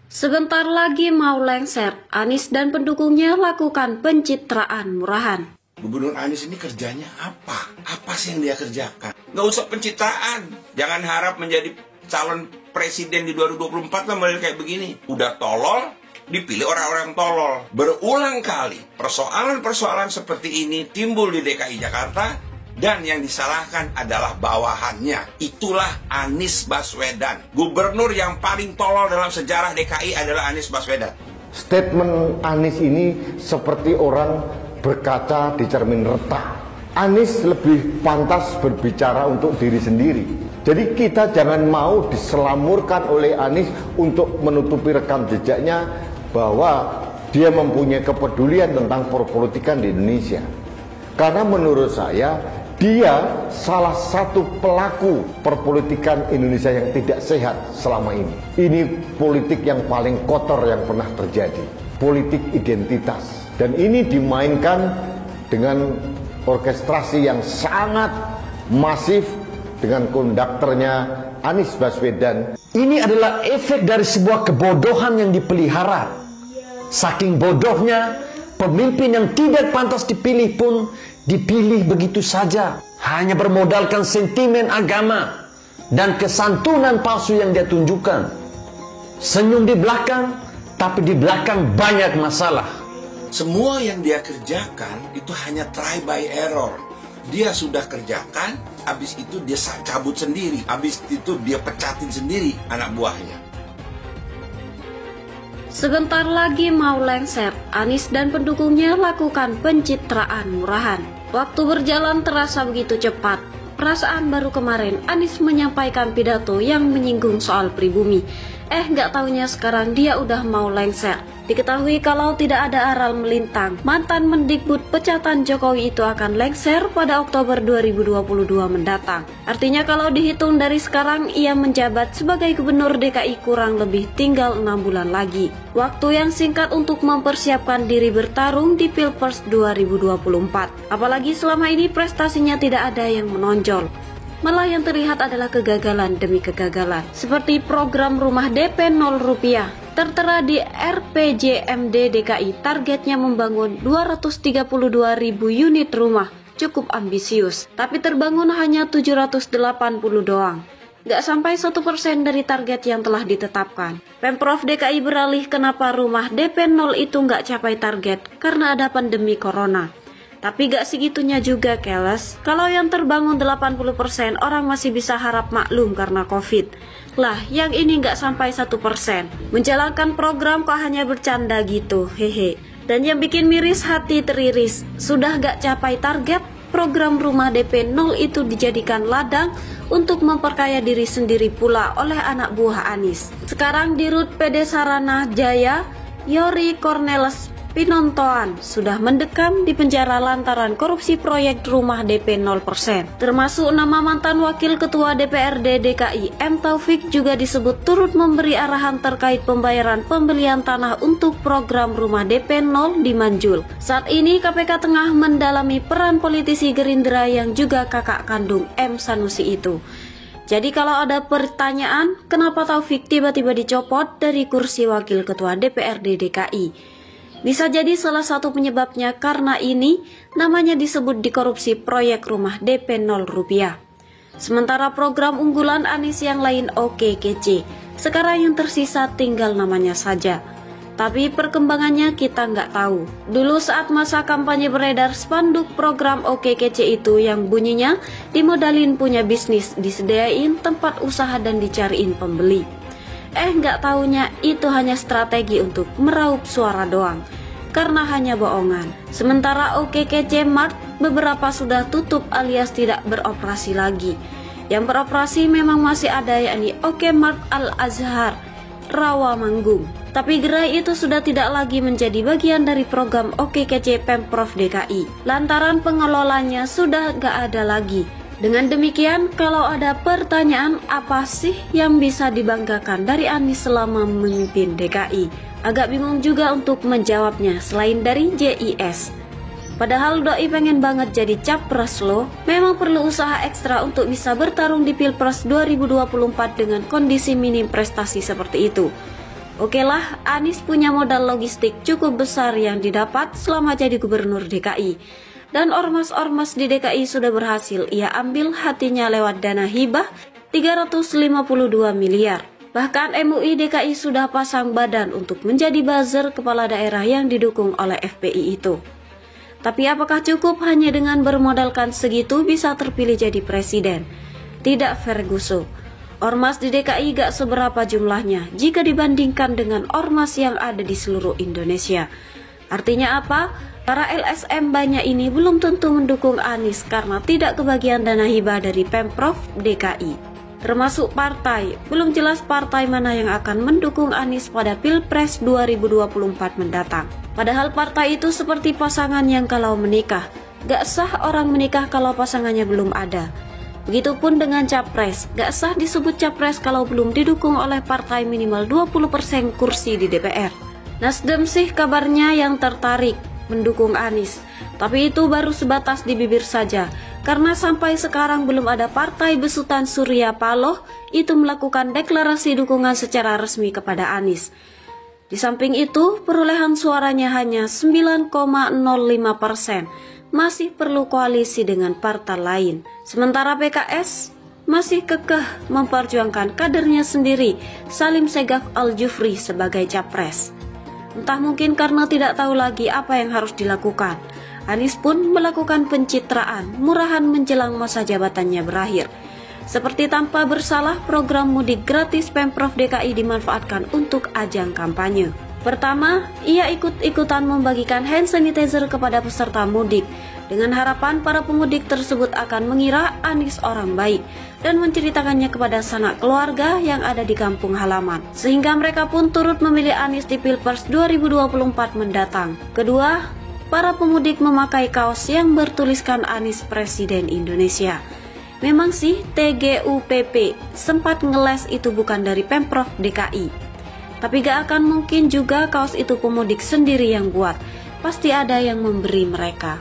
Sebentar lagi mau lengser, Anies dan pendukungnya lakukan pencitraan murahan. Gubernur Anies ini kerjanya apa? Apa sih yang dia kerjakan? Nggak usah pencitraan. Jangan harap menjadi calon presiden di 2024 lah model kayak begini. Udah tolol, dipilih orang-orang tolol. Berulang kali persoalan-persoalan seperti ini timbul di DKI Jakarta. Dan yang disalahkan adalah bawahannya. Itulah Anies Baswedan. Gubernur yang paling tolol dalam sejarah DKI adalah Anies Baswedan. Statement Anies ini seperti orang berkaca di cermin retak. Anies lebih pantas berbicara untuk diri sendiri. Jadi kita jangan mau diselamurkan oleh Anies untuk menutupi rekam jejaknya bahwa dia mempunyai kepedulian tentang perpolitikan di Indonesia. Karena menurut saya dia salah satu pelaku perpolitikan Indonesia yang tidak sehat selama ini. Ini politik yang paling kotor yang pernah terjadi. Politik identitas. Dan ini dimainkan dengan orkestrasi yang sangat masif dengan konduktornya Anies Baswedan. Ini adalah efek dari sebuah kebodohan yang dipelihara. Saking bodohnya, pemimpin yang tidak pantas dipilih pun dipilih begitu saja, hanya bermodalkan sentimen agama dan kesantunan palsu yang dia tunjukkan. Senyum di belakang, tapi di belakang banyak masalah. Semua yang dia kerjakan itu hanya try by error. Dia sudah kerjakan, habis itu dia cabut sendiri, habis itu dia pecatin sendiri anak buahnya. Sebentar lagi mau lengser, Anies dan pendukungnya lakukan pencitraan murahan. Waktu berjalan terasa begitu cepat. Perasaan baru kemarin Anies menyampaikan pidato yang menyinggung soal pribumi. Nggak taunya sekarang dia udah mau lengser. Diketahui kalau tidak ada aral melintang, mantan Mendikbud pecatan Jokowi itu akan lengser pada Oktober 2022 mendatang. Artinya kalau dihitung dari sekarang ia menjabat sebagai gubernur DKI kurang lebih tinggal 6 bulan lagi. Waktu yang singkat untuk mempersiapkan diri bertarung di Pilpres 2024. Apalagi selama ini prestasinya tidak ada yang menonjol. Malah yang terlihat adalah kegagalan demi kegagalan. Seperti program rumah DP 0 rupiah. Tertera di RPJMD DKI, targetnya membangun 232.000 unit rumah. Cukup ambisius, tapi terbangun hanya 780 doang. Gak sampai 1% dari target yang telah ditetapkan. Pemprov DKI beralih kenapa rumah DP 0 itu gak capai target karena ada pandemi corona. Tapi gak segitunya juga keles. Kalau yang terbangun 80% orang masih bisa harap maklum karena COVID. Lah yang ini gak sampai 1%. Menjalankan program kok hanya bercanda gitu, hehe. Dan yang bikin miris hati teriris, sudah gak capai target, program rumah DP 0 itu dijadikan ladang untuk memperkaya diri sendiri pula oleh anak buah Anies. Sekarang di Rut PD Sarana Jaya, Yori Cornelis Pinontoan sudah mendekam di penjara lantaran korupsi proyek rumah DP 0%. Termasuk nama mantan Wakil Ketua DPRD DKI M. Taufik juga disebut turut memberi arahan terkait pembayaran pembelian tanah untuk program rumah DP 0 di Manjul. Saat ini KPK tengah mendalami peran politisi Gerindra yang juga kakak kandung M. Sanusi itu. Jadi kalau ada pertanyaan, kenapa Taufik tiba-tiba dicopot dari kursi Wakil Ketua DPRD DKI? Bisa jadi salah satu penyebabnya karena ini namanya disebut dikorupsi proyek rumah DP 0 rupiah. Sementara program unggulan Anies yang lain oke kece, sekarang yang tersisa tinggal namanya saja. Tapi perkembangannya kita nggak tahu. Dulu saat masa kampanye beredar spanduk program oke kece itu yang bunyinya dimodalin punya bisnis, disediain tempat usaha dan dicariin pembeli. Nggak taunya itu hanya strategi untuk meraup suara doang, karena hanya bohongan. Sementara OKKC Mart beberapa sudah tutup alias tidak beroperasi lagi. Yang beroperasi memang masih ada, yakni OK Mart Al Azhar, Rawamanggung. Tapi gerai itu sudah tidak lagi menjadi bagian dari program OKKC Pemprov DKI, lantaran pengelolanya sudah nggak ada lagi. Dengan demikian, kalau ada pertanyaan apa sih yang bisa dibanggakan dari Anies selama memimpin DKI? Agak bingung juga untuk menjawabnya selain dari JIS. Padahal Doi pengen banget jadi capres loh. Memang perlu usaha ekstra untuk bisa bertarung di Pilpres 2024 dengan kondisi minim prestasi seperti itu. Oke lah, Anies punya modal logistik cukup besar yang didapat selama jadi gubernur DKI. Dan ormas-ormas di DKI sudah berhasil ia ambil hatinya lewat dana hibah 352 miliar. Bahkan MUI DKI sudah pasang badan untuk menjadi buzzer kepala daerah yang didukung oleh FPI itu. Tapi apakah cukup hanya dengan bermodalkan segitu bisa terpilih jadi presiden? Tidak, Ferguson. Ormas di DKI gak seberapa jumlahnya jika dibandingkan dengan ormas yang ada di seluruh Indonesia. Artinya apa? Para LSM banyak ini belum tentu mendukung Anies karena tidak kebagian dana hibah dari Pemprov DKI. Termasuk partai, belum jelas partai mana yang akan mendukung Anies pada Pilpres 2024 mendatang. Padahal partai itu seperti pasangan yang kalau menikah, gak sah orang menikah kalau pasangannya belum ada. Begitupun dengan capres, gak sah disebut capres kalau belum didukung oleh partai minimal 20% kursi di DPR. Nasdem sih kabarnya yang tertarik mendukung Anies, tapi itu baru sebatas di bibir saja, karena sampai sekarang belum ada partai besutan Surya Paloh itu melakukan deklarasi dukungan secara resmi kepada Anies. Di samping itu, perolehan suaranya hanya 9,05%, masih perlu koalisi dengan partai lain. Sementara PKS masih kekeh memperjuangkan kadernya sendiri, Salim Segaf Al-Jufri sebagai capres. Entah mungkin karena tidak tahu lagi apa yang harus dilakukan, Anies pun melakukan pencitraan murahan menjelang masa jabatannya berakhir. Seperti tanpa bersalah, program mudik gratis Pemprov DKI dimanfaatkan untuk ajang kampanye. Pertama, ia ikut-ikutan membagikan hand sanitizer kepada peserta mudik, dengan harapan para pemudik tersebut akan mengira Anies orang baik dan menceritakannya kepada sanak keluarga yang ada di kampung halaman, sehingga mereka pun turut memilih Anies di Pilpres 2024 mendatang. Kedua, para pemudik memakai kaos yang bertuliskan Anies Presiden Indonesia. Memang sih TGUPP sempat ngeles itu bukan dari Pemprov DKI, tapi gak akan mungkin juga kaos itu pemudik sendiri yang buat, pasti ada yang memberi mereka.